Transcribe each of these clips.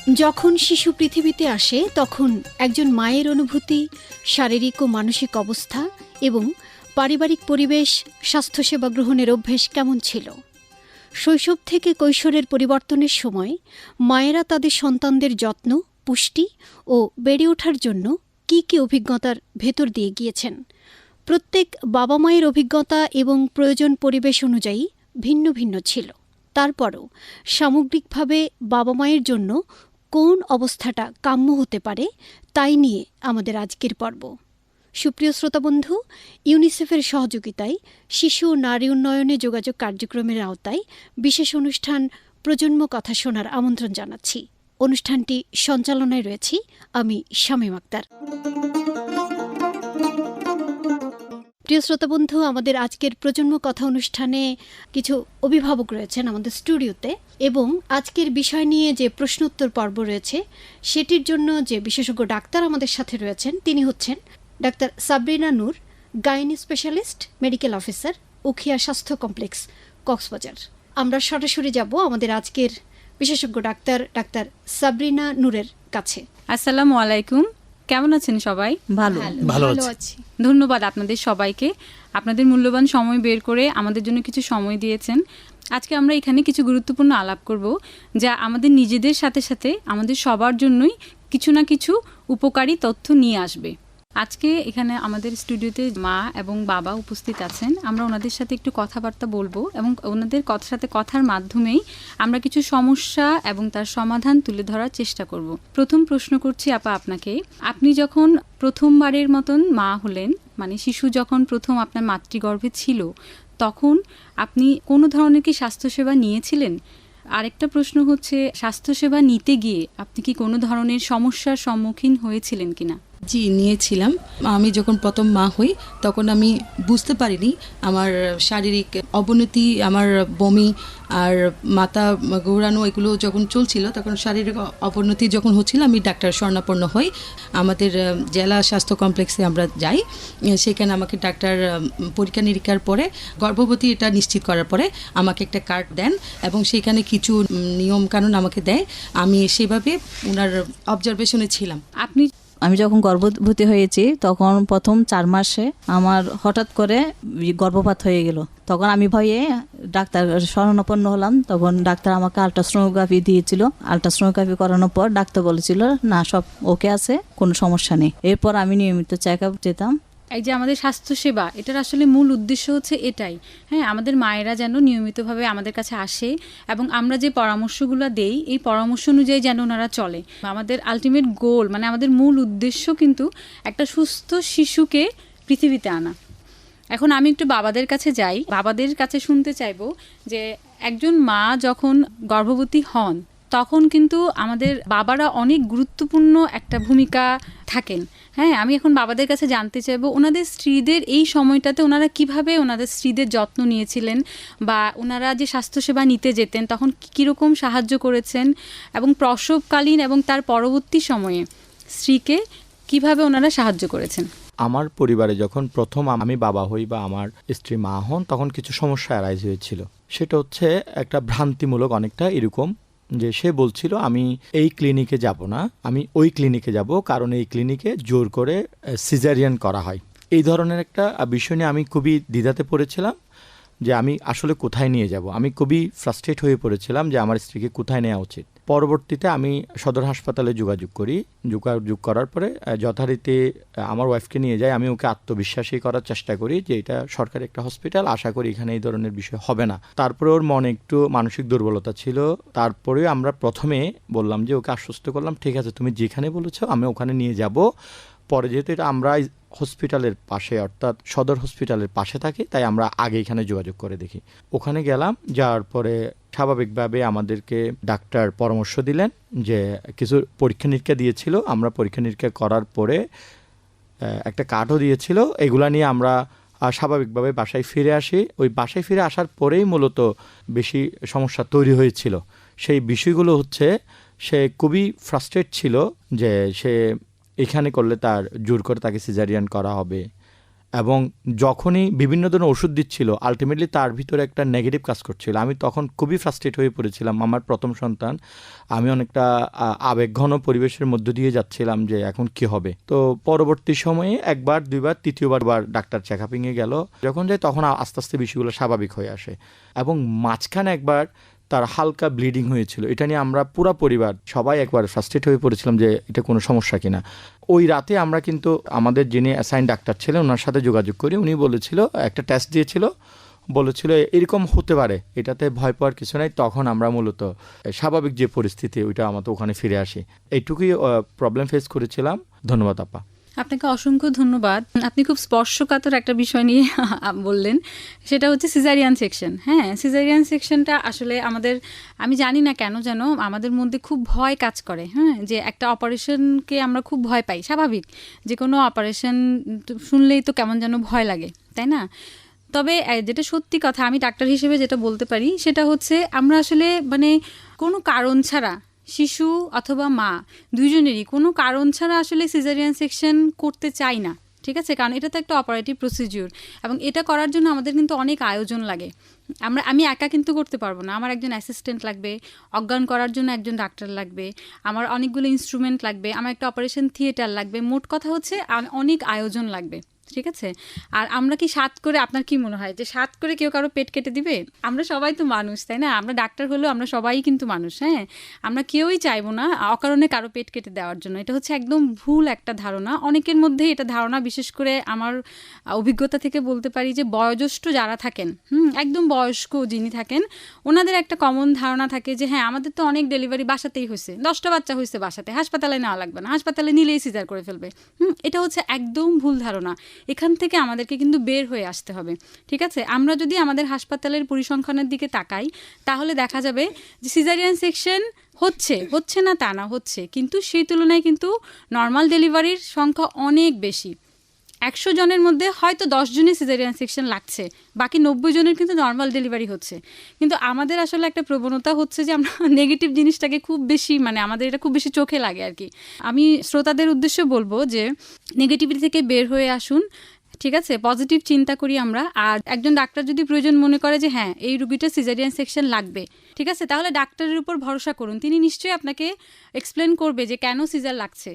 যখন শিশু পৃথিবীতে আসে তখন একজন মায়ের অনুভূতি, শারীরিক ও মানসিক অবস্থা এবং পারিবারিক পরিবেশ, স্বাস্থ্যসেবা গ্রহণের অভ্যেস কেমন ছিল। শৈশব থেকে কৈশোরের পরিবর্তনের সময় মায়েরা তাদের সন্তানদের যত্ন, পুষ্টি ও বেড়ে ওঠার জন্য কী কী অভিজ্ঞতার ভেতর দিয়ে গিয়েছেন। প্রত্যেক বাবা মায়ের অভিজ্ঞতা এবং প্রয়োজন পরিবেশ অনুযায়ী ভিন্ন ভিন্ন ছিল। তারপরও সামগ্রিকভাবে বাবা মায়ের জন্য কোন অবস্থাটা কাম্য হতে পারে তাই নিয়ে আমাদের আজকের পর্ব। সুপ্রিয় শ্রোতাবন্ধু, ইউনিসেফের সহযোগিতায় শিশু ও নারী উন্নয়নে যোগাযোগ কার্যক্রমের আওতায় বিশেষ অনুষ্ঠান প্রজন্ম কথা শোনার আমন্ত্রণ জানাচ্ছি। অনুষ্ঠানটি সঞ্চালনায় রয়েছি আমি শামীম আক্তার। প্রিয় শ্রোতাবন্ধু, আমাদের আজকের প্রজন্ম কথা অনুষ্ঠানে কিছু অভিভাবক রয়েছেন আমাদের স্টুডিওতে এবং আজকের বিষয় নিয়ে যে প্রশ্নোত্তর পর্ব রয়েছে সেটির জন্য যে বিশেষজ্ঞ ডাক্তার আমাদের সাথে রয়েছেন তিনি হচ্ছেন doctor Sabrina Noor, gynae specialist, medical officer, Ukhia স্বাস্থ্য কমপ্লেক্স, কক্সবাজার। আমরা সরাসরি যাব আমাদের আজকের বিশেষজ্ঞ ডাক্তার ডাক্তার সাবরিনা নূরের কাছে। আসসালামু আলাইকুম, কেমন আছেন সবাই? ভালো আছি। ধন্যবাদ আপনাদের সবাইকে, আপনাদের মূল্যবান সময় বের করে আমাদের জন্য কিছু সময় দিয়েছেন। আজকে আমরা এখানে কিছু গুরুত্বপূর্ণ আলাপ করব যা আমাদের নিজেদের সাথে সাথে আমাদের সবার জন্যই কিছু না কিছু উপকারী তথ্য নিয়ে আসবে। আজকে এখানে আমাদের স্টুডিওতে মা এবং বাবা উপস্থিত আছেন। আমরা ওনাদের সাথে একটু কথাবার্তা বলবো এবং ওনাদের সাথে কথার মাধ্যমেই আমরা কিছু সমস্যা এবং তার সমাধান তুলে ধরার চেষ্টা করব। প্রথম প্রশ্ন করছি আপা আপনাকে, আপনি যখন প্রথমবারের মতন মা হলেন, মানে শিশু যখন প্রথম আপনার মাতৃগর্ভে ছিল, তখন আপনি কোনো ধরনের কি স্বাস্থ্যসেবা নিয়েছিলেন? আরেকটা প্রশ্ন হচ্ছে, স্বাস্থ্যসেবা নিতে গিয়ে আপনি কি কোনো ধরনের সমস্যার সম্মুখীন হয়েছিলেন কিনা? জি, নিয়েছিলাম। আমি যখন প্রথম মা হই তখন আমি বুঝতে পারিনি আমার শারীরিক অবনতি, আমার বমি আর মাথা ঘোরানো এগুলো যখন চলছিল তখন শারীরিক অবনতি যখন হচ্ছিল আমি ডাক্তার শরণাপন্ন হই। আমাদের জেলা স্বাস্থ্য কমপ্লেক্সে আমরা যাই, সেখানে আমাকে ডাক্তার পরীক্ষা নিরীক্ষার পরে গর্ভবতী এটা নিশ্চিত করার পরে আমাকে একটা কার্ড দেন এবং সেখানে কিছু নিয়মকানুন আমাকে দেয়। আমি সেভাবে ওনার অবজারভেশনে ছিলাম। আমি যখন গর্ভবতী হয়েছি তখন প্রথম 4 মাসে আমার হঠাৎ করে গর্ভপাত হয়ে গেল। তখন আমি ভয়ে ডাক্তার শরণাপন্ন হলাম। তখন ডাক্তার আমাকে আলট্রাসোনোগ্রাফি দিয়েছিল। আলট্রাসোনোগ্রাফি করানোর পর ডাক্তার বলেছিল না, সব ওকে আছে, কোনো সমস্যা নেই। এরপর আমি নিয়মিত চেক আপ যেতাম। এই যে আমাদের স্বাস্থ্যসেবা, এটার আসলে মূল উদ্দেশ্য হচ্ছে এটাই, হ্যাঁ, আমাদের মায়েরা যেন নিয়মিতভাবে আমাদের কাছে আসে এবং আমরা যে পরামর্শগুলো দেই এই পরামর্শ অনুযায়ী যেন ওনারা চলে। আমাদের আলটিমেট গোল, মানে আমাদের মূল উদ্দেশ্য কিন্তু একটা সুস্থ শিশুকে পৃথিবীতে আনা। এখন আমি একটু বাবাদের কাছে যাই, বাবাদের কাছে শুনতে চাইবো যে একজন মা যখন গর্ভবতী হন তখন কিন্তু আমাদের বাবারা অনেক গুরুত্বপূর্ণ একটা ভূমিকা থাকেন। হ্যাঁ, আমি এখন বাবাদের কাছে জানতে চাইবো ওনাদের স্ত্রীদের এই সময়টাতে ওনারা কিভাবে ওনাদের স্ত্রীদের যত্ন নিয়েছিলেন বা ওনারা যে স্বাস্থ্যসেবা নিতে যেতেন তখন কীরকম সাহায্য করেছেন এবং প্রসবকালীন এবং তার পরবর্তী সময়ে স্ত্রীকে কিভাবে ওনারা সাহায্য করেছেন। আমার পরিবারে যখন প্রথম আমি বাবা হই বা আমার স্ত্রী মা হন তখন কিছু সমস্যা অ্যারাইজ হয়েছিল। সেটা হচ্ছে একটা ভ্রান্তিমূলক অনেকটা এরকম যে সে বলছিল আমি এই ক্লিনিকে যাব না, আমি ওই ক্লিনিকে যাব, কারণ এই ক্লিনিকে জোর করে সিজারিয়ান করা হয়। এই ধরনের একটা বিষয় নিয়ে আমি খুবই দ্বিধাতে পড়েছিলাম যে আমি আসলে কোথায় নিয়ে যাব। আমি খুবই ফ্রাস্ট্রেট হয়ে পড়েছিলাম যে আমার স্ত্রীকে কোথায় নেওয়া উচিত। পরবর্তীতে আমি সদর হাসপাতালে যোগাযোগ করার পরে যথারীতি আমার ওয়াইফকে নিয়ে যাই। আমি ওকে আত্মবিশ্বাসী করার চেষ্টা করি যে এটা সরকারি একটা হসপিটাল, আশা করি এখানে এই ধরনের বিষয় হবে না। তারপরে ওর মনে একটু মানসিক দুর্বলতা ছিল। তারপরে আমরা প্রথমে বললাম যে ওকে আশ্বস্ত করলাম, ঠিক আছে তুমি যেখানে বলেছো আমি ওখানে নিয়ে যাব। পরে যেহেতু এটা আমরা হসপিটালের পাশে অর্থাৎ সদর হসপিটালের পাশে থাকি তাই আমরা আগে এখানে যোগাযোগ করে দেখি। ওখানে গেলাম, যাওয়ার পরে স্বাভাবিকভাবে আমাদেরকে ডাক্তার পরামর্শ দিলেন যে কিছু পরীক্ষা নিরীক্ষা দিয়েছিল। আমরা পরীক্ষা নিরীক্ষা করার পরে একটা কার্ডও দিয়েছিল। এগুলা নিয়ে আমরা স্বাভাবিকভাবে বাসায় ফিরে আসি। ওই বাসায় ফিরে আসার পরেই মূলত বেশি সমস্যা তৈরি হয়েছিল। সেই বিষয়গুলো হচ্ছে সে খুবই ফ্রাস্ট্রেট ছিল যে সে এখানে করলে তার জোর করে তাকে সিজারিয়ান করা হবে এবং যখনই বিভিন্ন ধরনের ওষুধ দিচ্ছিল আলটিমেটলি তার ভিতরে একটা নেগেটিভ কাজ করছিল। আমি তখন খুবই ফ্রাস্ট্রেট হয়ে পড়েছিলাম। আমার প্রথম সন্তান, আমি অনেকটা আবেগঘন পরিবেশের মধ্য দিয়ে যাচ্ছিলাম যে এখন কি হবে। তো পরবর্তী সময়ে একবার, দুইবার, তৃতীয়বার ডাক্তার চেকআপিংয়ে গেল। যখন যাই তখন আস্তে আস্তে বিষয়গুলো স্বাভাবিক হয়ে আসে এবং মাঝখানে একবার তার হালকা ব্লিডিং হয়েছিল। এটা নিয়ে আমরা পুরো পরিবার সবাই একবার ফ্রাস্ট্রেট হয়ে পড়েছিলাম যে এটা কোনো সমস্যা কিনা। ওই রাতে আমরা কিন্তু আমাদের যিনি অ্যাসাইন ডাক্তার ছিলেন ওনার সাথে যোগাযোগ করি। উনি বলেছিল, একটা টেস্ট দিয়েছিল, বলেছিল এরকম হতে পারে, এটাতে ভয় পাওয়ার কিছু নাই। তখন আমরা মূলত স্বাভাবিক যে পরিস্থিতি ওইটা আমাদের ওখানে ফিরে আসি। এইটুকুই প্রবলেম ফেস করেছিলাম। ধন্যবাদ আপা। আপনাকে অসংখ্য ধন্যবাদ। আপনি খুব স্পর্শকাতর একটা বিষয় নিয়ে বললেন, সেটা হচ্ছে সিজারিয়ান সেকশন। হ্যাঁ, সিজারিয়ান সেকশনটা আসলে আমাদের, আমি জানি না কেন যেন আমাদের মধ্যে খুব ভয় কাজ করে। হ্যাঁ, যে একটা অপারেশনকে আমরা খুব ভয় পাই। স্বাভাবিক, যে কোনো অপারেশন শুনলেই তো কেমন যেন ভয় লাগে, তাই না? তবে যেটা সত্যি কথা, আমি ডাক্তার হিসেবে যেটা বলতে পারি সেটা হচ্ছে আমরা আসলে মানে কোনো কারণ ছাড়া, শিশু অথবা মা দুইজনেরই কোনো কারণ ছাড়া আসলে সিজারিয়ান সেকশন করতে চাই না। ঠিক আছে, কারণ এটা তো একটা অপারেটিভ প্রসিডিউর এবং এটা করার জন্য আমাদের কিন্তু অনেক আয়োজন লাগে। আমি একা কিন্তু করতে পারবো না, আমার একজন অ্যাসিস্ট্যান্ট লাগবে, অজ্ঞান করার জন্য একজন ডাক্তার লাগবে, আমার অনেকগুলো ইনস্ট্রুমেন্ট লাগবে, আমার একটা অপারেশন থিয়েটার লাগবে। মোট কথা হচ্ছে অনেক আয়োজন লাগবে। ঠিক আছে, আর আমরা কি সাত করে, আপনার কি মনে হয় যে সাত করে কেউ কারো পেট কেটে দিবে? আমরা সবাই তো মানুষ, তাই না? আমরা ডাক্তার হলেও আমরা সবাই কিন্তু মানুষ। হ্যাঁ, আমরা কেউই চাইবো না অকারণে কারো পেট কেটে দেওয়ার জন্য। এটা হচ্ছে একদম ভুল একটা ধারণা অনেকের মধ্যে। এটা ধারণা, বিশেষ করে আমার অভিজ্ঞতা থেকে বলতে পারি যে বয়োজ্যেষ্ঠ যারা থাকেন, একদম বয়স্ক যিনি থাকেন, ওনাদের একটা কমন ধারণা থাকে যে হ্যাঁ আমাদের তো অনেক ডেলিভারি বাসাতেই হয়েছে, 10টা বাচ্চা হয়েছে বাসাতে, হাসপাতালে নেওয়া লাগবে না, হাসপাতালে নিলেই সিজার করে ফেলবে। এটা হচ্ছে একদম ভুল ধারণা। এখান থেকে আমাদেরকে কিন্তু বের হয়ে আসতে হবে। ঠিক আছে, আমরা যদি আমাদের হাসপাতালের পরিসংখ্যানের দিকে তাকাই তাহলে দেখা যাবে যে সিজারিয়ান সেকশন হচ্ছে না তা না, হচ্ছে, কিন্তু সেই তুলনায় কিন্তু নর্মাল ডেলিভারির সংখ্যা অনেক বেশি। 100 জনের মধ্যে হয়তো 10 জনের সিজারিয়ান সেকশন লাগছে, বাকি 90 জনের কিন্তু নর্মাল ডেলিভারি হচ্ছে। কিন্তু আমাদের আসলে একটা প্রবণতা হচ্ছে যে আমরা নেগেটিভ জিনিসটাকে খুব বেশি, মানে আমাদের এটা খুব বেশি চোখে লাগে আর কি। আমি শ্রোতাদের উদ্দেশ্যে বলবো যে নেগেটিভিটি থেকে বের হয়ে আসুন। ঠিক আছে, পজিটিভ চিন্তা করি আমরা। আর একজন ডাক্তার যদি প্রয়োজন মনে করে যে হ্যাঁ এই রুগীটা সিজারিয়ান সেকশন লাগবে, ঠিক আছে, তাহলে ডাক্তারের উপর ভরসা করুন। তিনি নিশ্চয়ই আপনাকে এক্সপ্লেন করবে যে কেন সিজার লাগছে,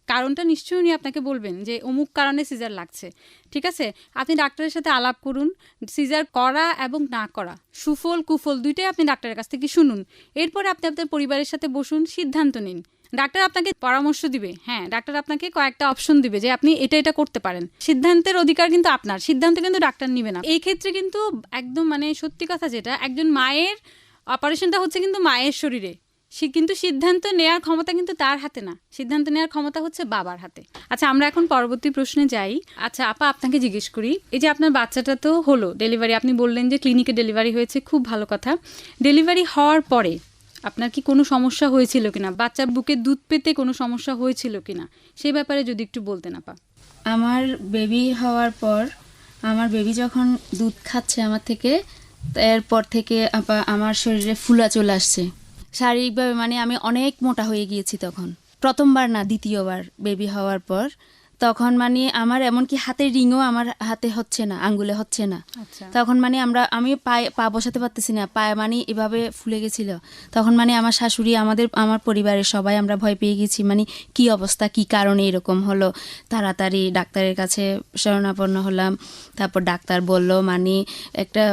কারণটা নিশ্চয়ই উনি আপনাকে বলবেন যে অমুক কারণে সিজার লাগছে। ঠিক আছে, আপনি ডাক্তারের সাথে আলাপ করুন। সিজার করা এবং না করা, সুফল কুফল দুইটাই আপনি ডাক্তারের কাছ থেকে শুনুন। এরপরে আপনি আপনার পরিবারের সাথে বসুন, সিদ্ধান্ত নিন। ডাক্তার আপনাকে পরামর্শ দিবে, হ্যাঁ ডাক্তার আপনাকে কয়েকটা অপশন দিবে যে আপনি এটা করতে পারেন। সিদ্ধান্তের অধিকার কিন্তু আপনার, সিদ্ধান্ত কিন্তু ডাক্তার নিবে না। এই ক্ষেত্রে কিন্তু একদম মানে সত্যি কথা যেটা, একজন মায়ের অপারেশনটা হচ্ছে কিন্তু মায়ের শরীরে, কিন্তু সিদ্ধান্ত নেওয়ার ক্ষমতা কিন্তু তার হাতে না, সিদ্ধান্ত নেওয়ার ক্ষমতা হচ্ছে বাবার হাতে। আচ্ছা, আমরা এখন পরবর্তী প্রশ্নে যাই। আচ্ছা আপা, আপনাকে জিজ্ঞেস করি, এই যে আপনার বাচ্চাটা তো হলো ডেলিভারি, আপনি বললেন যে ক্লিনিকে ডেলিভারি হয়েছে, খুব ভালো কথা। ডেলিভারি হওয়ার পরে আপনার কি কোনো সমস্যা হয়েছিল কিনা, বাচ্চার বুকে দুধ পেতে কোনো সমস্যা হয়েছিল কিনা, সেই ব্যাপারে যদি একটু বলতেন আপা। আমার বেবি হওয়ার পর, আমার বেবি যখন দুধ খাচ্ছে আমার থেকে, এরপর থেকে আপা আমার শরীরে ফুলা চলে আসছে শারীরিকভাবে, মানে আমি অনেক মোটা হয়ে গিয়েছি তখন। প্রথমবার না, দ্বিতীয়বার বেবি হওয়ার পর তখন মানে আমার এমনকি হাতের রিংও আমার হাতে হচ্ছে না, আঙ্গুলে হচ্ছে না। তখন মানে আমি পা বসাতে পারতেছি না, পায়ে মানে এভাবে ফুলে গেছিল। তখন মানে আমার শাশুড়ি, আমার পরিবারের সবাই আমরা ভয় পেয়ে গেছি, মানে কি অবস্থা, কি কারণে এরকম হলো। তাড়াতাড়ি ডাক্তারের কাছে শরণাপন্ন হলাম। তারপর ডাক্তার বলল, মানে একটা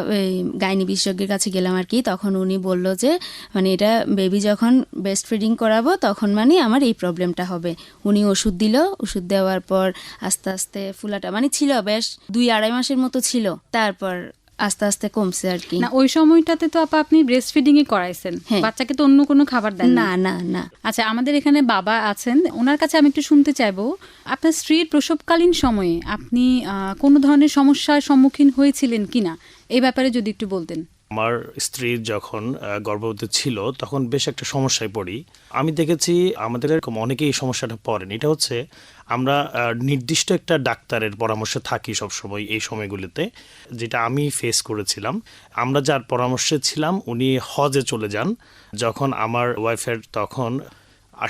গাইনি বিশেষজ্ঞের কাছে গেলাম আর কি। তখন উনি বলল যে মানে এটা বেবি যখন ব্রেস্ট ফিডিং করাবো তখন মানে আমার এই প্রবলেমটা হবে। উনি ওষুধ দিল, ওষুধ দেওয়ার পর আস্তে আস্তে ফুলাটা মানে ছিল বেশ 2-2.5 মাসের মতো ছিল, তারপর আস্তে আস্তে কমছে আর কি। না, ওই সময়টাতে তো আপনি ব্রেস্ট ফিডিং এ করাইছেন, বাচ্চাকে তো অন্য কোনো খাবার দেন না? না না। আচ্ছা, আমাদের এখানে বাবা আছেন, ওনার কাছে আমি একটু শুনতে চাইবো, আপনার স্ত্রীর প্রসবকালীন সময়ে আপনি কোনো ধরনের সমস্যার সম্মুখীন হয়েছিলেন কিনা, এই ব্যাপারে যদি একটু বলতেন। আমার স্ত্রী যখন গর্ভবতী ছিল তখন বেশ একটা সমস্যায় পড়ি। আমি দেখেছি আমাদের এরকম অনেকেই এই সমস্যাটা পড়েন। এটা হচ্ছে আমরা নির্দিষ্ট একটা ডাক্তারের পরামর্শে থাকি সবসময় এই সময়গুলিতে। যেটা আমি ফেস করেছিলাম, আমরা যার পরামর্শে ছিলাম উনি হজে চলে যান। যখন আমার ওয়াইফের তখন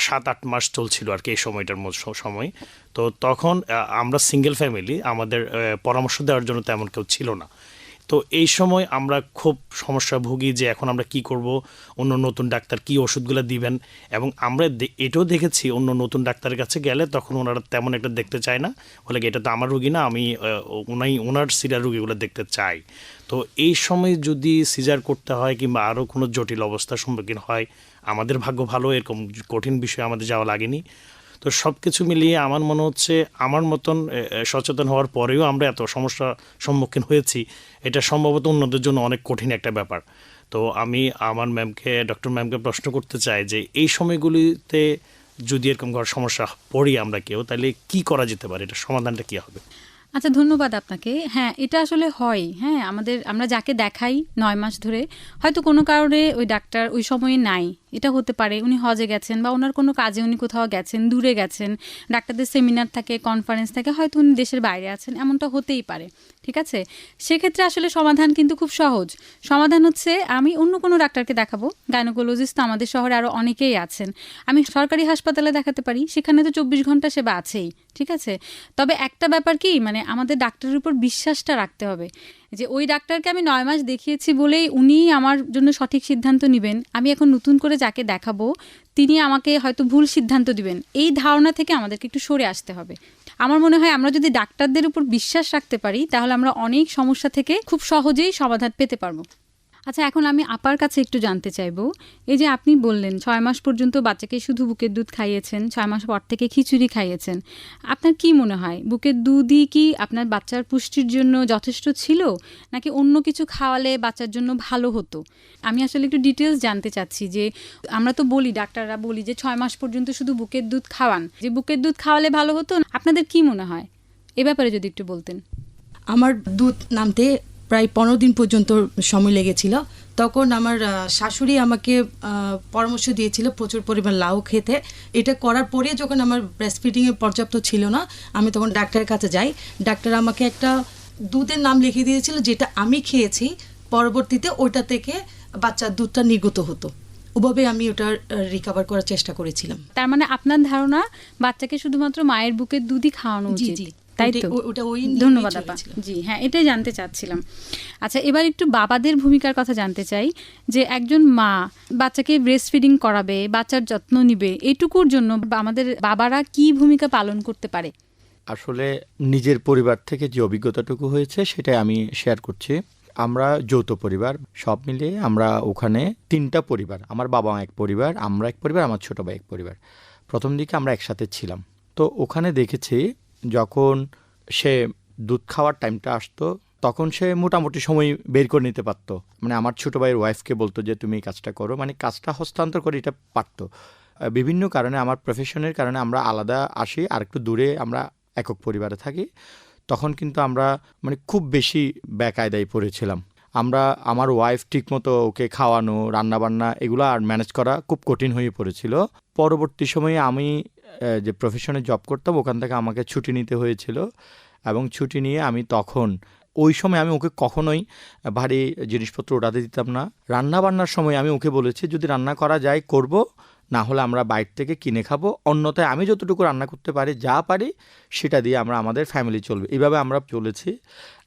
7-8 মাস চলছিল আর কি এই সময়টার সময়। তো তখন আমরা সিঙ্গেল ফ্যামিলি, আমাদের পরামর্শ দেওয়ার জন্য তেমন কেউ ছিল না। তো এই সময় আমরা খুব সমস্যা ভুগি যে এখন আমরা কি করব, অন্য নতুন ডাক্তার কি ওষুধগুলো দিবেন। এবং আমরা এটাও দেখেছি অন্য নতুন ডাক্তারের কাছে গেলে তখন ওনারা তেমন একটা দেখতে চায় না, বলে এটা তো আমার রুগী না, আমি ওনার সিজার রুগীগুলো দেখতে চাই। তো এই সময় যদি সিজার করতে হয় কিংবা আরও কোনো জটিল অবস্থার সম্মুখীন হয়, আমাদের ভাগ্য ভালো, এরকম কঠিন বিষয়ে আমাদের যাওয়া লাগেনি। তো সব কিছু মিলিয়ে আমার মনে হচ্ছে আমার মতন সচেতন হওয়ার পরেও আমরা এত সমস্যার সম্মুখীন হয়েছি, এটা সম্ভবত অন্যদের জন্য অনেক কঠিন একটা ব্যাপার। তো আমি আমার ডক্টর ম্যামকে প্রশ্ন করতে চাই যে এই সময়গুলিতে যদি এরকম সমস্যা পড়ি আমরা কেউ, তাহলে কি করা যেতে পারে, এটা সমাধানটা কী হবে? আচ্ছা, ধন্যবাদ আপনাকে। হ্যাঁ, এটা আসলে হয়। হ্যাঁ, আমরা যাকে দেখাই 9 মাস ধরে, হয়তো কোনো কারণে ওই ডাক্তার ওই সময়ে নাই, এটা হতে পারে উনি হজে গেছেন বা ওনার কোনো কাজে উনি কোথাও গেছেন, দূরে গেছেন, ডাক্তারদের সেমিনার থাকে, কনফারেন্স থাকে, হয়তো উনি দেশের বাইরে আছেন, এমনটা হতেই পারে। ঠিক আছে, সেক্ষেত্রে আসলে সমাধান কিন্তু খুব সহজ। সমাধান হচ্ছে আমি অন্য কোনো ডাক্তারকে দেখাবো। গাইনোকোলজিস্ট তো আমাদের শহরে আরও অনেকেই আছেন। আমি সরকারি হাসপাতালে দেখাতে পারি, সেখানে তো 24 ঘন্টা সেবা আছেই। ঠিক আছে, তবে একটা ব্যাপার কি, মানে আমাদের ডাক্তারের উপর বিশ্বাসটা রাখতে হবে যে ওই ডাক্তারকে আমি 9 মাস দেখিয়েছি বলেই উনি আমার জন্য সঠিক সিদ্ধান্ত নেবেন, আমি এখন নতুন করে যাকে দেখাবো তিনি আমাকে হয়তো ভুল সিদ্ধান্ত দিবেন, এই ধারণা থেকে আমাদেরকে একটু সরে আসতে হবে। আমার মনে হয় আমরা যদি ডাক্তারদের উপর বিশ্বাস রাখতে পারি তাহলে আমরা অনেক সমস্যা থেকে খুব সহজেই সমাধান পেতে পারবো। আচ্ছা, এখন আমি আপার কাছে একটু জানতে চাইবো, এই যে আপনি বললেন 6 মাস পর্যন্ত বাচ্চাকে শুধু বুকের দুধ খাইয়েছেন, 6 মাস পর থেকে খিচুড়ি খাইয়েছেন, আপনার কি মনে হয় বুকের দুধই কি আপনার বাচ্চার পুষ্টির জন্য যথেষ্ট ছিল, নাকি অন্য কিছু খাওয়ালে বাচ্চার জন্য ভালো হতো? আমি আসলে একটু ডিটেলস জানতে চাচ্ছি যে আমরা তো বলি, ডাক্তাররা বলি যে 6 মাস পর্যন্ত শুধু বুকের দুধ খাওয়ান, যে বুকের দুধ খাওয়ালে ভালো হতো, আপনাদের কি মনে হয় এ ব্যাপারে যদি একটু বলতেন। আমার দুধ নামতে প্রায় 15 দিন পর্যন্ত সময় লেগেছিল। তখন আমার শাশুড়ি আমাকে পরামর্শ দিয়েছিল প্রচুর পরিমাণ লাউ খেতে। এটা করার পরে যখন আমার ব্রেস্ট ফিডিংয়ে পর্যাপ্ত ছিল না, আমি তখন ডাক্তারের কাছে যাই। ডাক্তার আমাকে একটা দুধের নাম লিখে দিয়েছিল, যেটা আমি খেয়েছি, পরবর্তীতে ওইটা থেকে বাচ্চার দুধটা নির্গত হতো। ওভাবে আমি ওটা রিকভার করার চেষ্টা করেছিলাম। তার মানে আপনার ধারণা বাচ্চাকে শুধুমাত্র মায়ের বুকের দুধই খাওয়ানো উচিত, তাই তো? ধন্যবাদ আপা। জি হ্যাঁ, এটাই জানতে চাচ্ছিলাম। আচ্ছা, এবার একটু বাবাদের ভূমিকার কথা জানতে চাই, যে একজন মা বাচ্চাকে ব্রেস্ট ফিডিং করাবে, বাচ্চার যত্ন নিবে, এটুকুর জন্য আমাদের বাবারা কি ভূমিকা পালন করতে পারে? আসলে নিজের পরিবার থেকে যে অভিজ্ঞতাটুকু হয়েছে সেটাই আমি শেয়ার করছি। আমরা যৌথ পরিবার, সব মিলিয়ে আমরা ওখানে 3টা পরিবার, আমার বাবা এক পরিবার, আমরা এক পরিবার, আমার ছোটো ভাই এক পরিবার। প্রথম দিকে আমরা একসাথে ছিলাম। তো ওখানে দেখেছি যখন সে দুধ খাওয়ার টাইমটা আসতো তখন সে মোটামুটি সময় বের করে নিতে পারতো। মানে আমার ছোটো ভাইয়ের ওয়াইফকে বলতো যে তুমি এই কাজটা করো, মানে কাজটা হস্তান্তর করে এটা পারতো। বিভিন্ন কারণে, আমার প্রফেশনের কারণে আমরা আলাদা আসি, আর একটু দূরে আমরা একক পরিবারে থাকি। তখন কিন্তু আমরা মানে খুব বেশি বেকায়দায় পড়েছিলাম। আমার ওয়াইফ ঠিকমতো ওকে খাওয়ানো, রান্নাবান্না এগুলো আর ম্যানেজ করা খুব কঠিন হয়ে পড়েছিল। পরবর্তী সময়ে আমি যে প্রফেশনে জব করতাম ওখান থেকে আমাকে ছুটি নিতে হয়েছিল, এবং ছুটি নিয়ে আমি তখন ওই সময় আমি ওকে কখনোই ভারী জিনিসপত্র ওঠাতে দিতাম না। রান্নাবান্নার সময় আমি ওকে বলেছি যদি রান্না করা যায় করব, না হলে আমরা বাইরে থেকে কিনে খাবো, অন্যথায় আমি যতটুকু রান্না করতে পারি, যা পারি সেটা দিয়ে আমাদের ফ্যামিলি চলবে। এইভাবে আমরা চলেছি।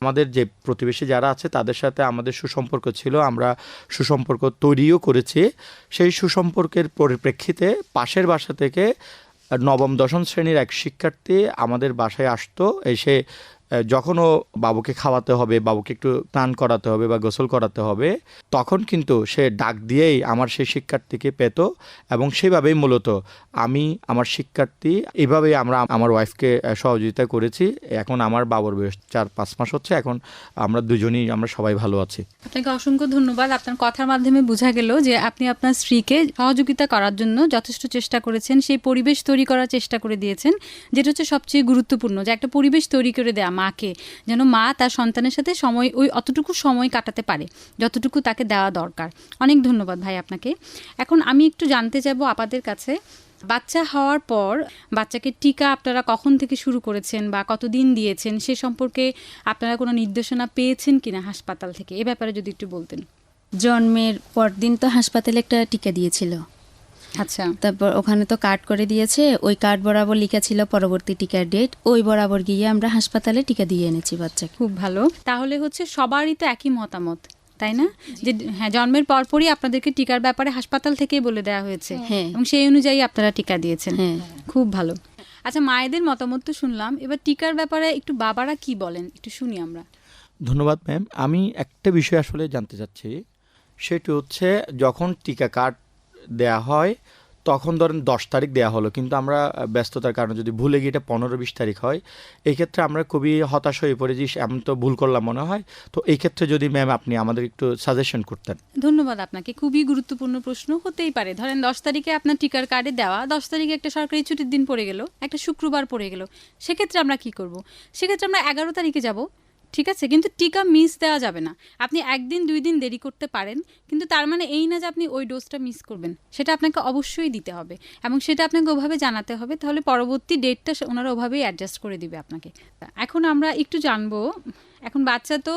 আমাদের যে প্রতিবেশী যারা আছে তাদের সাথে আমাদের সুসম্পর্ক ছিল, আমরা সুসম্পর্ক তৈরিও করেছি। সেই সুসম্পর্কের পরিপ্রেক্ষিতে পাশের বাসা থেকে 9ম-10ম শ্রেণীর এক শিক্ষার্থী আমাদের বাসায় আসতো। এসে যখন ও বাবুকে খাওয়াতে হবে, বাবুকে একটু স্নান করাতে হবে বা গোসল করাতে হবে, তখন কিন্তু সে ডাক দিয়েই আমার সেই শিক্ষার্থীকে পেত, এবং সেভাবেই মূলত আমি আমার শিক্ষার্থী এভাবেই আমরা আমার ওয়াইফকে সহযোগিতা করেছি। এখন আমার বাবুর বয়স 4-5 মাস হচ্ছে। এখন আমরা দুজনেই আমরা সবাই ভালো আছি। আপনাকে অসংখ্য ধন্যবাদ। আপনার কথার মাধ্যমে বোঝা গেল যে আপনি আপনার স্ত্রীকে সহযোগিতা করার জন্য যথেষ্ট চেষ্টা করেছেন, সেই পরিবেশ তৈরি করার চেষ্টা করে দিয়েছেন, যেটা হচ্ছে সবচেয়ে গুরুত্বপূর্ণ, যে একটা পরিবেশ তৈরি করে দেয়া মাকে, যেন মা তার সন্তানের সাথে অতটুকু সময় কাটাতে পারে যতটুকু তাকে দেওয়া দরকার। অনেক ধন্যবাদ ভাই আপনাকে। এখন আমি একটু জানতে চাইবো আপনাদের কাছে, বাচ্চা হওয়ার পর বাচ্চাকে টিকা আপনারা কখন থেকে শুরু করেছেন বা কতদিন দিয়েছেন, সে সম্পর্কে আপনারা কোনো নির্দেশনা পেয়েছেন কিনা হাসপাতাল থেকে, এ ব্যাপারে যদি একটু বলতেন। জন্মের পরদিন তো হাসপাতালে একটা টিকা দিয়েছিল, আচ্ছা, তারপর ওখানে তো কার্ড করে দিয়েছে, ওই কার্ড বরাবর লেখা ছিল পরবর্তী টিকার ডেট, ওই বরাবর গিয়ে আমরা হাসপাতালে টিকা দিয়ে এনেছি বাচ্চাকে। খুব ভালো। তাহলে হচ্ছে সবারই তো একই মতামত, তাই না? যে হ্যাঁ, জন্মের পরপরই আপনাদেরকে টিকার ব্যাপারে হাসপাতাল থেকেই বলে দেওয়া হয়েছে হ্যাঁ। এবং সেই অনুযায়ী আপনারা টিকা দিয়েছেন। হ্যাঁ। খুব ভালো। আচ্ছা, মায়েদের মতামত তো শুনলাম, এবার টিকার ব্যাপারে একটু বাবারা কি বলেন একটু শুনি আমরা। ধন্যবাদ ম্যাম। আমি একটা বিষয় আসলে জানতে চাচ্ছি, সেটি হচ্ছে যখন টিকা কার্ড দেয়া হয় তখন ধরেন 10 তারিখ দেয়া হলো, কিন্তু আমরা ব্যস্ততার কারণে যদি ভুলে গিয়ে এটা 15-20 তারিখ হয়, এই ক্ষেত্রে আমরা খুবই হতাশ হয়ে পড়ে যে এমন তো ভুল করলাম মনে হয়। তো এই ক্ষেত্রে যদি ম্যাম আপনি আমাদের একটু সাজেশন করতেন। ধন্যবাদ আপনাকে, খুবই গুরুত্বপূর্ণ প্রশ্ন। হতেই পারে ধরেন 10 তারিখে আপনার টিকার কার্ডে দেওয়া, 10 তারিখে একটা সরকারি ছুটির দিন পড়ে গেল, একটা শুক্রবার পড়ে গেল, সেক্ষেত্রে আমরা কি করব? সেক্ষেত্রে আমরা 11 তারিখে যাব, ঠিক আছে, কিন্তু টিকা মিস দেওয়া যাবে না। আপনি 1 দিন 2 দিন দেরি করতে পারেন, কিন্তু তার মানে এই না যে আপনি ওই ডোজটা মিস করবেন, সেটা আপনাকে অবশ্যই দিতে হবে এবং সেটা আপনাকে ওভাবে জানাতে হবে, তাহলে পরবর্তী ডেটটা ওনারা ওভাবেই অ্যাডজাস্ট করে দিবে আপনাকে। এখন আমরা একটু জানবো, এখন বাচ্চা তো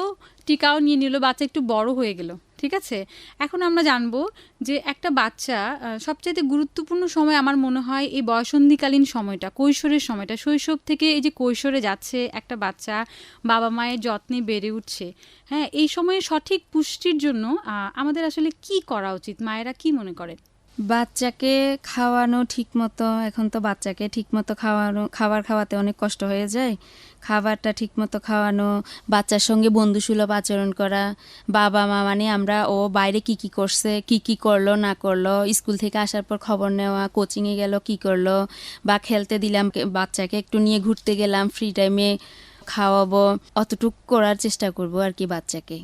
টিকাও নিয়ে নিল, বাচ্চা একটু বড় হয়ে গেল, ঠিক আছে, এখন আমরা জানবো যে একটা বাচ্চা সবচাইতে গুরুত্বপূর্ণ সময় আমার মনে হয় এই বয়সন্ধিকালীন সময়টা, কৈশোরের সময়টা, শৈশব থেকে এই যে কৈশোরে যাচ্ছে একটা বাচ্চা, বাবা মায়ের যত্নে বেড়ে উঠছে, হ্যাঁ, এই সময়ে সঠিক পুষ্টির জন্য আমাদের আসলে কি করা উচিত, মায়েরা কি মনে করেন? বাচ্চাকে খাওয়ানো ঠিক মতো, এখন তো বাচ্চাকে ঠিক মতো খাবার খাওয়াতে অনেক কষ্ট হয়ে যায়। খাবারটা ঠিক মতো খাওয়ানো, বাচ্চার সঙ্গে বন্ধুসুলভ আচরণ করা, বাবা মা মানে আমরা ও বাইরে কি কি করছে, কি কি করলো না করলো, স্কুল থেকে আসার পর খবর নেওয়া, কোচিংয়ে গেল কি করলো, বা খেলতে দিলাম বাচ্চাকে, একটু নিয়ে ঘুরতে গেলাম, ফ্রি টাইমে খাওয়াবো, অতটুক করার চেষ্টা করব আর কি বাচ্চাকে।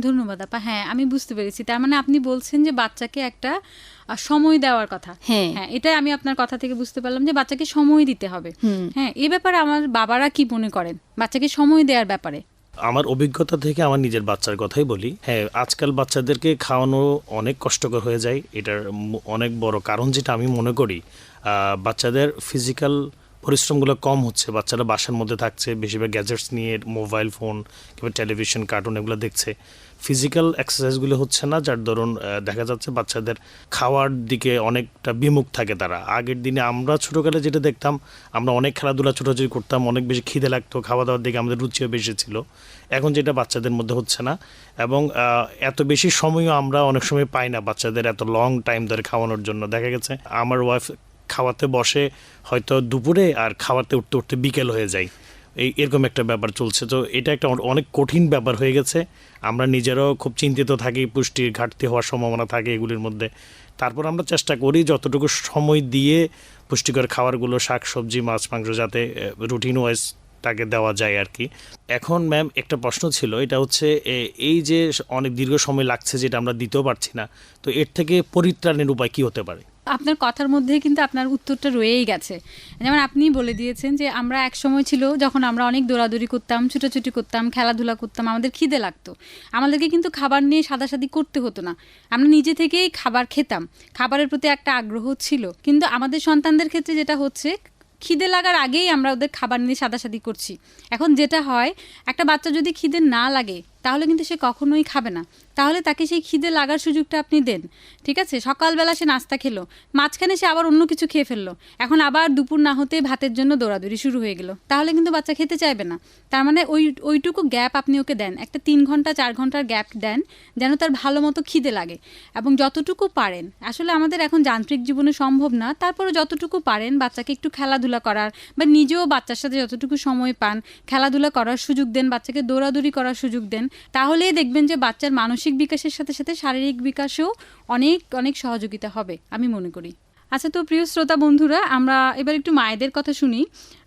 ধন্যবাদ আপা। হ্যাঁ, আমি বুঝতে পেরেছি, তার মানে আপনি বলছেন যে বাচ্চাকে একটা সময় দেওয়ার কথা। হ্যাঁ, এটাই আমি আপনার কথা থেকে বুঝতে পারলাম যে বাচ্চাকে সময় দিতে হবে। হ্যাঁ, এই ব্যাপারে আমার বাবারা কি মনে করেন বাচ্চাকে সময় দেওয়ার ব্যাপারে? আমার অভিজ্ঞতা থেকে আমার নিজের বাচ্চার কথাই বলি। হ্যাঁ, আজকাল বাচ্চাদেরকে খাওয়ানো অনেক কষ্টকর হয়ে যায়। এটার অনেক বড় কারণ যেটা আমি মনে করি, বাচ্চাদের ফিজিক্যাল পরিশ্রমগুলো কম হচ্ছে। বাচ্চারা বাসার মধ্যে থাকছে, বেশিরভাগ গ্যাজেটস নিয়ে, মোবাইল ফোন কিংবা টেলিভিশন, কার্টুন এগুলো দেখছে, ফিজিক্যাল এক্সারসাইজগুলো হচ্ছে না, যার দরুন দেখা যাচ্ছে বাচ্চাদের খাওয়ার দিকে অনেকটা বিমুখ থাকে তারা। আগের দিনে আমরা ছোটোকালে যেটা দেখতাম, আমরা অনেক খেলাধুলা ছোটাছুটি করতাম, অনেক বেশি খিদে লাগতো, খাওয়া দাওয়ার দিকে আমাদের রুচিও বেশি ছিল। এখন যেটা বাচ্চাদের মধ্যে হচ্ছে না, এবং এত বেশি সময়ও আমরা অনেক সময় পাই না বাচ্চাদের এত লং টাইম ধরে খাওয়ানোর জন্য। দেখা গেছে আমার ওয়াইফ খাওয়াতে বসে হয়তো দুপুরে, আর খাওয়াতে উঠতে উঠতে বিকেল হয়ে যায়, এরকম একটা ব্যাপার চলছে। তো এটা একটা অনেক কঠিন ব্যাপার হয়ে গেছে। আমরা নিজেরাও খুব চিন্তিত থাকি, পুষ্টির ঘাটতি হওয়ার সম্ভাবনা থাকে এগুলির মধ্যে। তারপর আমরা চেষ্টা করি যতটুকু সময় দিয়ে পুষ্টিকর খাবারগুলো, শাকসবজি, মাছ মাংস যাতে রুটিন ওয়াইজ তাকে দেওয়া যায় আর কি। এখন ম্যাম একটা প্রশ্ন ছিল, এটা হচ্ছে এই যে অনেক দীর্ঘ সময় লাগছে যেটা আমরা দিতেও পারছি না, তো এর থেকে পরিত্রাণের উপায় কি হতে পারে? আপনার কথার মধ্যে কিন্তু আপনার উত্তরটা রয়েই গেছে। যেমন আপনি বলে দিয়েছেন যে আমরা এক সময় ছিল যখন আমরা অনেক দৌড়াদৌড়ি করতাম, ছুটাছুটি করতাম, খেলাধুলা করতাম, আমাদের খিদে লাগতো, আমাদেরকে কিন্তু খাবার নিয়ে সাদাসাদি করতে হতো না, আমরা নিজে থেকেই খাবার খেতাম, খাবারের প্রতি একটা আগ্রহ ছিল। কিন্তু আমাদের সন্তানদের ক্ষেত্রে যেটা হচ্ছে, খিদে লাগার আগেই আমরা ওদের খাবার নিয়ে সাদাসাদি করছি। এখন যেটা হয়, একটা বাচ্চা যদি খিদে না লাগে তাহলে কিন্তু সে কখনোই খাবে না, তাহলে তাকে সেই খিদে লাগার সুযোগটা আপনি দেন, ঠিক আছে। সকালবেলা সে নাস্তা খেলো, মাঝখানে সে আবার অন্য কিছু খেয়ে ফেললো, এখন আবার দুপুর না হতে ভাতের জন্য দৌড়াদৌড়ি শুরু হয়ে গেল, তাহলে কিন্তু বাচ্চা খেতে চাইবে না। তার মানে ওইটুকু গ্যাপ আপনি ওকে দেন, একটা 3 ঘন্টা 4 ঘন্টার গ্যাপ দেন, যেন তার ভালো মতো খিদে লাগে। এবং যতটুকু পারেন, আসলে আমাদের এখন যান্ত্রিক জীবনে সম্ভব না, তারপরে যতটুকু পারেন বাচ্চাকে একটু খেলাধুলা করার, বা নিজেও বাচ্চার সাথে যতটুকু সময় পান খেলাধুলা করার সুযোগ দেন, বাচ্চাকে দৌড়াদৌড়ি করার সুযোগ দেন, তাহলেই দেখবেন যে বাচ্চার মানসিক বিকাশের সাথে সাথে শারীরিক বিকাশেও অনেক অনেক সহযোগিতা হবে আমি মনে করি। আচ্ছা, তো প্রিয় শ্রোতা বন্ধুরা, আমরা এবার একটু মায়েদের কথা শুনি।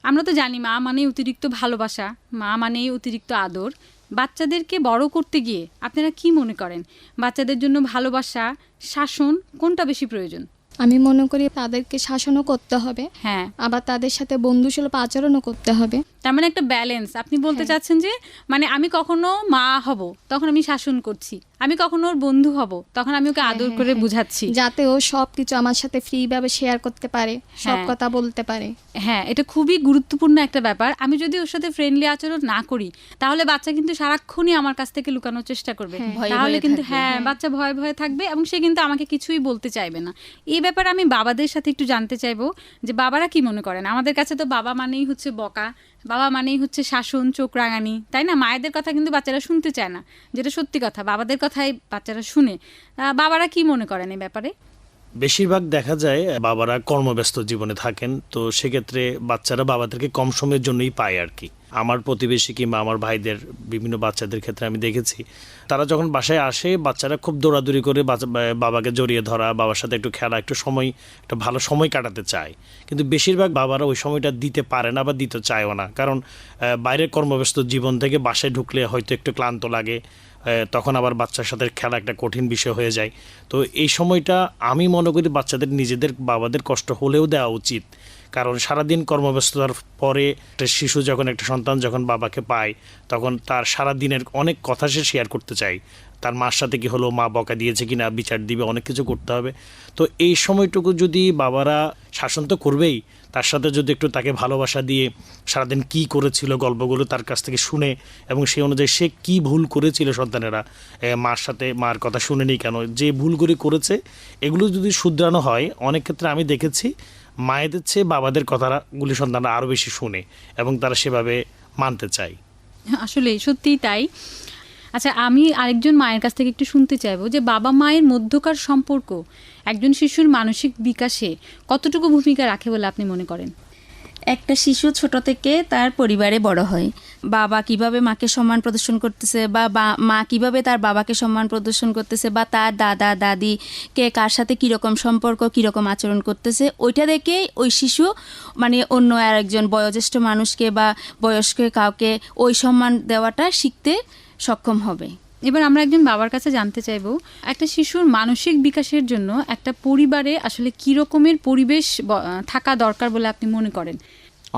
আমরা তো জানি মা মানেই অতিরিক্ত ভালোবাসা, মা মানেই অতিরিক্ত আদর। বাচ্চাদেরকে বড় করতে গিয়ে আপনারা কি মনে করেন, বাচ্চাদের জন্য ভালোবাসা, শাসন কোনটা বেশি প্রয়োজন? আমি মনে করি তাদেরকে শাসনও করতে হবে, হ্যাঁ, আবার তাদের সাথে বন্ধুসুলভ আচরণও করতে হবে। তার মানে একটা ব্যালেন্স। আপনি বলতে চাচ্ছেন যে মানে আমি কখনো মা হব তখন আমি শাসন করছি, আমি কখনো ওর বন্ধু হব, তখন আমি ওকে হ্যাঁ, আদর হ্যাঁ, করে হ্যাঁ। বুঝাচ্ছি। যাতে ও সব কিছু আমার সাথে ফ্রি ভাবে শেয়ার করতে পারে, সব হ্যাঁ। কথা বলতে পারে। হ্যাঁ, এটা খুবই গুরুত্বপূর্ণ একটা ব্যাপার। আমি যদি ওর সাথে ফ্রেন্ডলি আচরণ না করি, তাহলে বাচ্চা কিন্তু সারাক্ষণই আমার কাছ থেকে লুকানোর চেষ্টা করবে। হ্যাঁ। ভয়ে তাহলে ভয়ে কিন্তু থাকবে। হ্যাঁ, বাচ্চা ভয়ে ভয়ে থাকবে এবং সে কিন্তু আমাকে কিছুই বলতে চাইবে না। এই ব্যাপারে আমি বাবাদের সাথে একটু জানতে চাইবো যে বাবারা কি মনে করেন। আমাদের কাছে তো বাবা মানেই হচ্ছে বকা, বাবা মানেই হচ্ছে শাসন, চোখ রাঙানি, তাই না? মায়েদের কথা কিন্তু বাচ্চারা শুনতে চায় না, যেটা সত্যি কথা। বাবাদের কথাই বাচ্চারা শুনে। বাবারা কি মনে করেন এই ব্যাপারে? বেশিরভাগ দেখা যায় বাবারা কর্মব্যস্ত জীবনে থাকেন, তো সেক্ষেত্রে বাচ্চারা বাবাদেরকে কম সময়ের জন্যই পায় আর কি। আমার প্রতিবেশী কিংবা আমার ভাইদের বিভিন্ন বাচ্চাদের ক্ষেত্রে আমি দেখেছি, তারা যখন বাসায় আসে বাচ্চারা খুব দৌড়াদৌড়ি করে বাবাকে জড়িয়ে ধরা, বাবার সাথে একটু খেলা, একটু ভালো সময় কাটাতে চায়। কিন্তু বেশিরভাগ বাবারা ওই সময়টা দিতে পারে না বা দিতে চায়ও না, কারণ বাইরের কর্মব্যস্ত জীবন থেকে বাসায় ঢুকলে হয়তো একটু ক্লান্ত লাগে, তখন আবার বাচ্চার সাথে খেলা একটা কঠিন বিষয় হয়ে যায়। তো এই সময়টা আমি মনে করি বাচ্চাদের নিজেদের বাবাদের কষ্ট হলেও দেওয়া উচিত, কারণ সারাদিন কর্মব্যস্ততার পরে একটা শিশু যখন, একটা সন্তান যখন বাবাকে পায়, তখন তার সারা দিনের অনেক কথা সে শেয়ার করতে চায়। তার মার সাথে কি হলো, মা বকা দিয়েছে কিনা, বিচার দিবে, অনেক কিছু করতে হবে। তো এই সময়টুকু যদি বাবারা শাসন তো করবেই, তার সাথে যদি একটু তাকে ভালোবাসা দিয়ে সারাদিন কি করেছিল গল্পগুলো তার কাছ থেকে শুনে, এবং সেই অনুযায়ী সে কি ভুল করেছিল সন্তানেরা, মার কথা শুনেনি কেন, যে ভুলগুলি করেছে এগুলো যদি শুধরানো হয়, অনেক ক্ষেত্রে আমি দেখেছি মায়েদের চেয়ে বাবাদের কথাগুলি সন্তানরা আরও বেশি শুনে এবং তারা সেভাবে মানতে চায়। আসলে সত্যিই তাই। আচ্ছা, আমি আরেকজন মায়ের কাছ থেকে একটু শুনতে চাইবো যে বাবা মায়ের মধ্যকার সম্পর্ক একজন শিশুর মানসিক বিকাশে কতটুকু ভূমিকা রাখে বলে আপনি মনে করেন? একটা শিশু ছোট থেকে তার পরিবারে বড় হয়। বাবা কিভাবে মাকে সম্মান প্রদর্শন করতেছে বা মা কিভাবে তার বাবাকে সম্মান প্রদর্শন করতেছে, বা তার দাদা দাদি কে কার সাথে কীরকম সম্পর্ক, কীরকম আচরণ করতেছে, ওইটা দেখেই ওই শিশু মানে অন্য আরেকজন বয়োজ্যেষ্ঠ মানুষকে বা বয়স্ক কাউকে ওই সম্মান দেওয়াটা শিখতে সক্ষম হবে। এবার আমরা একজন বাবার কাছে জানতে চাইবো, একটা শিশুর মানসিক বিকাশের জন্য একটা পরিবারে আসলে কী রকমের পরিবেশ থাকা দরকার বলে আপনি মনে করেন?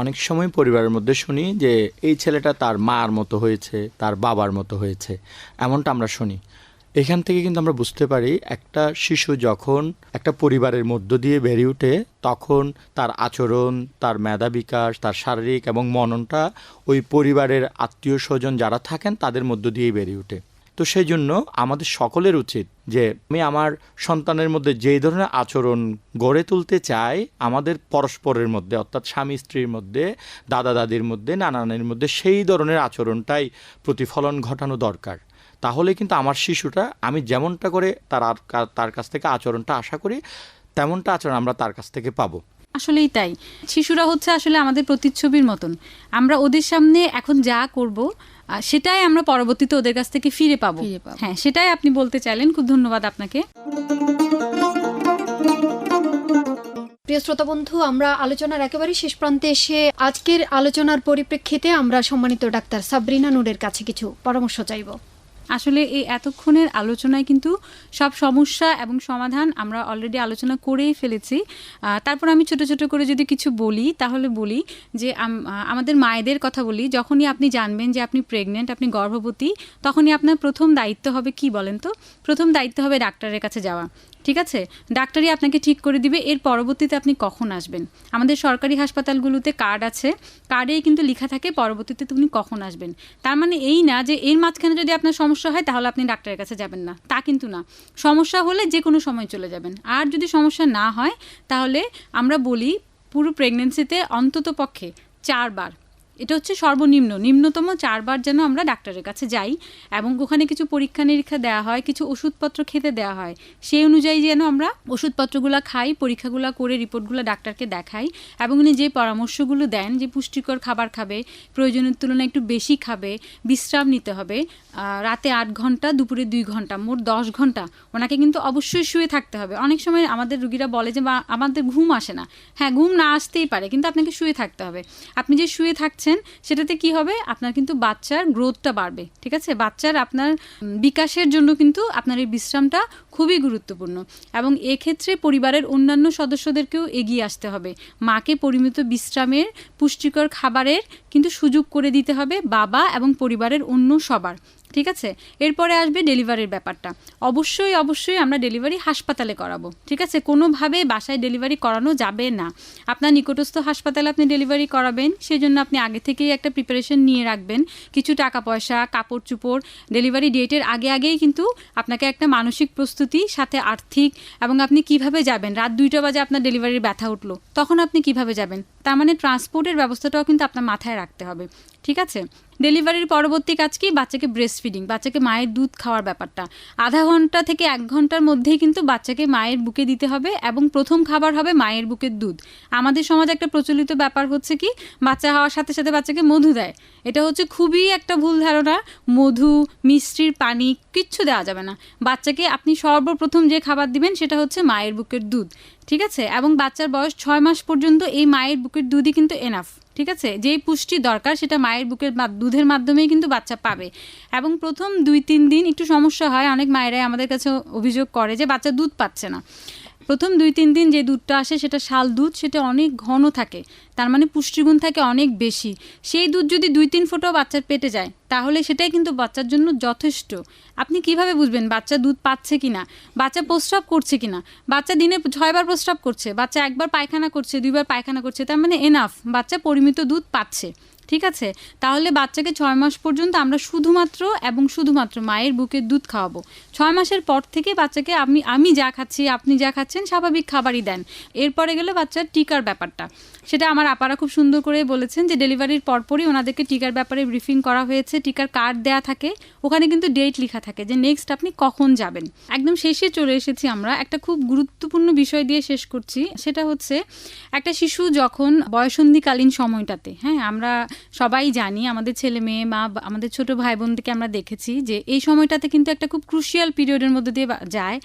অনেক সময় পরিবারের মধ্যে শুনি যে এই ছেলেটা তার মার মতো হয়েছে, তার বাবার মতো হয়েছে, এমনটা আমরা শুনি। এখান থেকে কিন্তু আমরা বুঝতে পারি একটা শিশু যখন একটা পরিবারের মধ্য দিয়ে বেড়ে ওঠে, তখন তার আচরণ, তার মেধা বিকাশ, তার শারীরিক এবং মননটা ওই পরিবারের আত্মীয় স্বজন যারা থাকেন তাদের মধ্য দিয়েই বেড়ে ওঠে। তো সেই জন্য আমাদের সকলের উচিত যে আমি আমার সন্তানের মধ্যে যেই ধরনের আচরণ গড়ে তুলতে চাই, আমাদের পরস্পরের মধ্যে অর্থাৎ স্বামী স্ত্রীর মধ্যে, দাদা দাদির মধ্যে, নানা নানির মধ্যে সেই ধরনের আচরণটাই প্রতিফলন ঘটানো দরকার। তাহলে কিন্তু আমার শিশুটা আমি যেমনটা করে তার কাছ থেকে আচরণটা আশা করি, তেমনটা আচরণ আমরা তার কাছ থেকে পাবো। আসলেই তাই। শিশুরা হচ্ছে আসলে আমাদের প্রতিচ্ছবির মতন। আমরা ওদের সামনে এখন যা করব সেটাই আমরা পরবর্তীতে ওদের কাছ থেকে ফিরে পাবো। হ্যাঁ, সেটাই আপনি বলতে চাইলেন। খুব ধন্যবাদ আপনাকে। প্রিয় শ্রোতা বন্ধু, আমরা আলোচনার একেবারে শেষ প্রান্তে এসে আজকের আলোচনার পরিপ্রেক্ষিতে আমরা সম্মানিত ডাক্তার সাবরিনা নূরের কাছে কিছু পরামর্শ চাইব। আসলে এই এতক্ষণের আলোচনায় কিন্তু সব সমস্যা এবং সমাধান আমরা অলরেডি আলোচনা করেই ফেলেছি। তারপর আমি ছোট ছোট করে যদি কিছু বলি, তাহলে বলি যে আমাদের মায়েদের কথা বলি। যখনই আপনি জানবেন যে আপনি প্রেগনেন্ট, আপনি গর্ভবতী, তখনই আপনার প্রথম দায়িত্ব হবে কি বলেন তো? প্রথম দায়িত্ব হবে ডাক্তারের কাছে যাওয়া। ঠিক আছে, ডাক্তারই আপনাকে ঠিক করে দিবে এর পরবর্তীতে আপনি কখন আসবেন। আমাদের সরকারি হাসপাতালগুলোতে কার্ড আছে, কার্ডেই কিন্তু লেখা থাকে পরবর্তীতে তুমি কখন আসবেন। তার মানে এই না যে এর মাঝখানে যদি আপনার সমস্যা হয় তাহলে আপনি ডাক্তারের কাছে যাবেন না, তা কিন্তু না। সমস্যা হলে যে কোনো সময় চলে যাবেন। আর যদি সমস্যা না হয় তাহলে আমরা বলি পুরো প্রেগনেন্সিতে অন্তত পক্ষে 4 বার, এটা হচ্ছে নিম্নতম 4 বার যেন আমরা ডাক্তারের কাছে যাই, এবং ওখানে কিছু পরীক্ষা নিরীক্ষা দেওয়া হয়, কিছু ওষুধপত্র খেতে দেওয়া হয়, সেই অনুযায়ী যেন আমরা ওষুধপত্রগুলো খাই, পরীক্ষাগুলো করে রিপোর্টগুলো ডাক্তারকে দেখাই, এবং উনি যে পরামর্শগুলো দেন যে পুষ্টিকর খাবার খাবে, প্রয়োজনের তুলনায় একটু বেশি খাবে, বিশ্রাম নিতে হবে, রাতে 8 ঘন্টা, দুপুরে 2 ঘন্টা, মোট 10 ঘন্টা ওনাকে কিন্তু অবশ্যই শুয়ে থাকতে হবে। অনেক সময় আমাদের রোগীরা বলে যে আমাদের ঘুম আসে না। হ্যাঁ, ঘুম না আসতেই পারে, কিন্তু আপনাকে শুয়ে থাকতে হবে। আপনি যে শুয়ে থাকছেন সেটাতে কি হবে, আপনার কিন্তু বাচ্চার গ্রোথটা বাড়বে। ঠিক আছে, বাচ্চার আপনার বিকাশের জন্য কিন্তু আপনার এই বিশ্রামটা খুবই গুরুত্বপূর্ণ, এবং এক্ষেত্রে পরিবারের অন্যান্য সদস্যদেরকেও এগিয়ে আসতে হবে। মাকে পরিমিত বিশ্রামের, পুষ্টিকর খাবারের কিন্তু সুযোগ করে দিতে হবে বাবা এবং পরিবারের অন্য সবার। ঠিক আছে, এরপরে আসবে ডেলিভারির ব্যাপারটা। অবশ্যই আমরা ডেলিভারি হাসপাতালে করাবো, ঠিক আছে? কোনোভাবে বাসায় ডেলিভারি করানো যাবে না। আপনার নিকটস্থ হাসপাতালে আপনি ডেলিভারি করাবেন, সেজন্য আপনি আগে থেকেই একটা প্রিপারেশন নিয়ে রাখবেন, কিছু টাকা পয়সা, কাপড় চোপড়। ডেলিভারি ডেটের আগেই কিন্তু আপনাকে একটা মানসিক প্রস্তুতি, সাথে আর্থিক, এবং আপনি কিভাবে যাবেন। রাত 2টা বাজে আপনার ডেলিভারির ব্যথা উঠলো, তখন আপনি কিভাবে যাবেন? তার মানে ট্রান্সপোর্টের ব্যবস্থাটাও কিন্তু আপনার মাথায় রাখতে হবে, ঠিক আছে? ডেলিভারির পরবর্তী কাজ কি? বাচ্চাকে ব্রেস্ট ফিডিং, বাচ্চাকে মায়ের দুধ খাওয়ার ব্যাপারটা। আধা ঘন্টা থেকে 1 ঘন্টার মধ্যেই কিন্তু বাচ্চাকে মায়ের বুকে দিতে হবে, এবং প্রথম খাবার হবে মায়ের বুকের দুধ। আমাদের সমাজে একটা প্রচলিত ব্যাপার হচ্ছে কি, বাচ্চা হওয়ার সাথে সাথে বাচ্চাকে মধু দেয়। এটা হচ্ছে খুবই একটা ভুল ধারণা। মধু, মিষ্টির পানি কিচ্ছু দেওয়া যাবে না। বাচ্চাকে আপনি সর্বপ্রথম যে খাবার দিবেন সেটা হচ্ছে মায়ের বুকের দুধ, ঠিক আছে? এবং বাচ্চার বয়স 6 মাস পর্যন্ত এই মায়ের বুকের দুধই কিন্তু এনাফ, ঠিক আছে? যেই পুষ্টি দরকার সেটা মায়ের বুকের দুধের মাধ্যমেই কিন্তু বাচ্চা পাবে। এবং প্রথম 2-3 দিন একটু সমস্যা হয়, অনেক মায়েরাই আমাদের কাছে অভিযোগ করে যে বাচ্চা দুধ পাচ্ছে না। প্রথম 2-3 দিন যে দুধটা আসে সেটা শাল দুধ, সেটা অনেক ঘন থাকে, তার মানে পুষ্টিগুণ থাকে অনেক বেশি। সেই দুধ যদি 2-3 ফোঁটাও বাচ্চার পেটে যায় তাহলে সেটাই কিন্তু বাচ্চার জন্য যথেষ্ট। আপনি কিভাবে বুঝবেন বাচ্চা দুধ পাচ্ছে কিনা? বাচ্চা প্রস্রাব করছে কিনা? বাচ্চা দিনে 6 বার প্রস্রাব করছে, বাচ্চা 1 বার পায়খানা করছে, 2 বার পায়খানা করছে, তার মানে এনাফ, বাচ্চা পরিমিত দুধ পাচ্ছে, ঠিক আছে? তাহলে বাচ্চাকে 6 মাস পর্যন্ত আমরা শুধুমাত্র মায়ের বুকের দুধ খাওয়াবো। 6 মাসের পর থেকে বাচ্চাকে আমি যা খাচ্ছি, আপনি যা খাচ্ছেন স্বাভাবিক খাবারই দেন। এরপরে গেলে বাচ্চার টিকার ব্যাপারটা, সেটা আমার আপারা খুব সুন্দর করে বলেছেন যে ডেলিভারির পরপরই ওনাদেরকে টিকার ব্যাপারে ব্রিফিং করা হয়েছে। টিকার কার্ড দেয়া থাকে, ওখানে কিন্তু ডেট লেখা থাকে যে নেক্সট আপনি কখন যাবেন। একদম শেষে চলে এসেছি আমরা, একটা খুব গুরুত্বপূর্ণ বিষয় দিয়ে শেষ করছি। সেটা হচ্ছে একটা শিশু যখন বয়সন্ধিকালীন সময়টাতে, হ্যাঁ, আমরা সবাই জানি, আমাদের ছেলে মেয়ে, মা, আমাদের ছোট ভাই বোনদেরকে আমরা দেখেছি যে এই সময়টাতে কিন্তু একটা খুব ক্রুশিয়াল পিরিয়ডের মধ্যে দিয়ে যায়।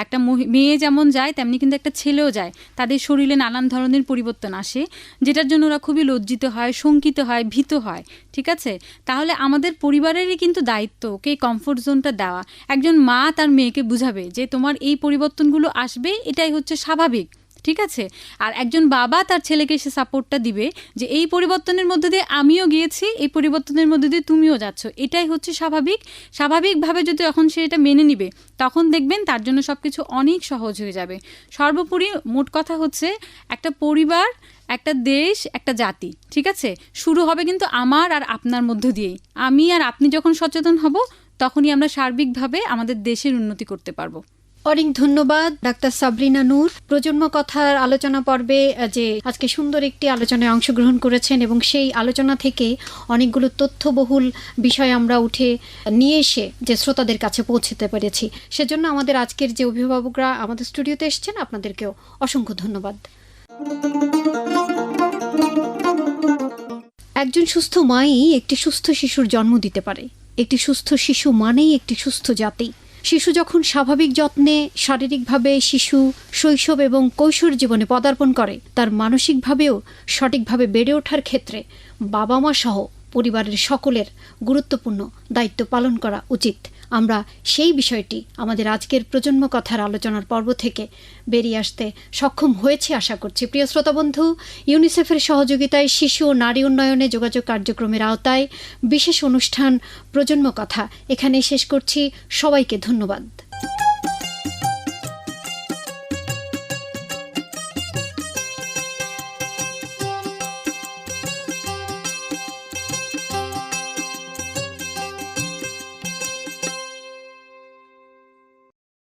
একটা মেয়ে যেমন যায় তেমনি কিন্তু একটা ছেলেও যায়। তাদের শরীরে নানান ধরনের পরিবর্তন আসে, যেটার জন্য ওরা খুবই লজ্জিত হয়, শঙ্কিত হয়, ভীত হয়, ঠিক আছে? তাহলে আমাদের পরিবারেরই কিন্তু দায়িত্ব ওকে কমফোর্ট জোনটা দেওয়া। একজন মা তার মেয়েকে বুঝাবে যে তোমার এই পরিবর্তনগুলো আসবে, এটাই হচ্ছে স্বাভাবিক, ঠিক আছে? আর একজন বাবা তার ছেলেকে সে সাপোর্টটা দিবে যে এই পরিবর্তনের মধ্যে দিয়ে আমিও গিয়েছি, এই পরিবর্তনের মধ্যে দিয়ে তুমিও যাচ্ছ, এটাই হচ্ছে স্বাভাবিক। স্বাভাবিকভাবে যদি যখন সে এটা মেনে নিবে তখন দেখবেন তার জন্য সব কিছু অনেক সহজ হয়ে যাবে। সর্বোপরি মোট কথা হচ্ছে একটা পরিবার, একটা দেশ, একটা জাতি, ঠিক আছে? শুরু হবে কিন্তু আমার আর আপনার মধ্য দিয়েই। আমি আর আপনি যখন সচেতন হব তখনই আমরা সার্বিকভাবে আমাদের দেশের উন্নতি করতে পারবো। অনেক ধন্যবাদ ডাক্তার সাবরিনা নূর, প্রজন্ম কথার আলোচনা পর্বে যে আজকে সুন্দর একটি আলোচনায় অংশগ্রহণ করেছেন, এবং সেই আলোচনা থেকে অনেকগুলো তথ্যবহুল বিষয় আমরা উঠে নিয়ে এসে যে শ্রোতাদের কাছে পৌঁছতে পেরেছি। সেজন্য আমাদের আজকের যে অভিভাবকরা আমাদের স্টুডিওতে এসেছেন আপনাদেরকেও অসংখ্য ধন্যবাদ। একজন সুস্থ মাই একটি সুস্থ শিশুর জন্ম দিতে পারে। একটি সুস্থ শিশু মানেই একটি সুস্থ জাতি। শিশু যখন স্বাভাবিক যত্নে শারীরিকভাবে শিশু শৈশব এবং কৈশোর জীবনে পদার্পণ করে, তার মানসিকভাবেও সঠিকভাবে বেড়ে ওঠার ক্ষেত্রে বাবা মা সহ পরিবারের সকলের গুরুত্বপূর্ণ দায়িত্ব পালন করা উচিত। আমরা সেই বিষয়টি আমাদের আজকের প্রজন্ম কথার আলোচনার পর্ব থেকে বেরিয়ে আসতে সক্ষম হয়েছে আশা করছি। প্রিয় শ্রোতা বন্ধু, ইউনিসেফের সহযোগিতায় শিশু ও নারী উন্নয়নে যোগাযোগ কার্যক্রমের আওতায় বিশেষ অনুষ্ঠান প্রজন্ম কথা এখানে শেষ করছি। সবাইকে ধন্যবাদ।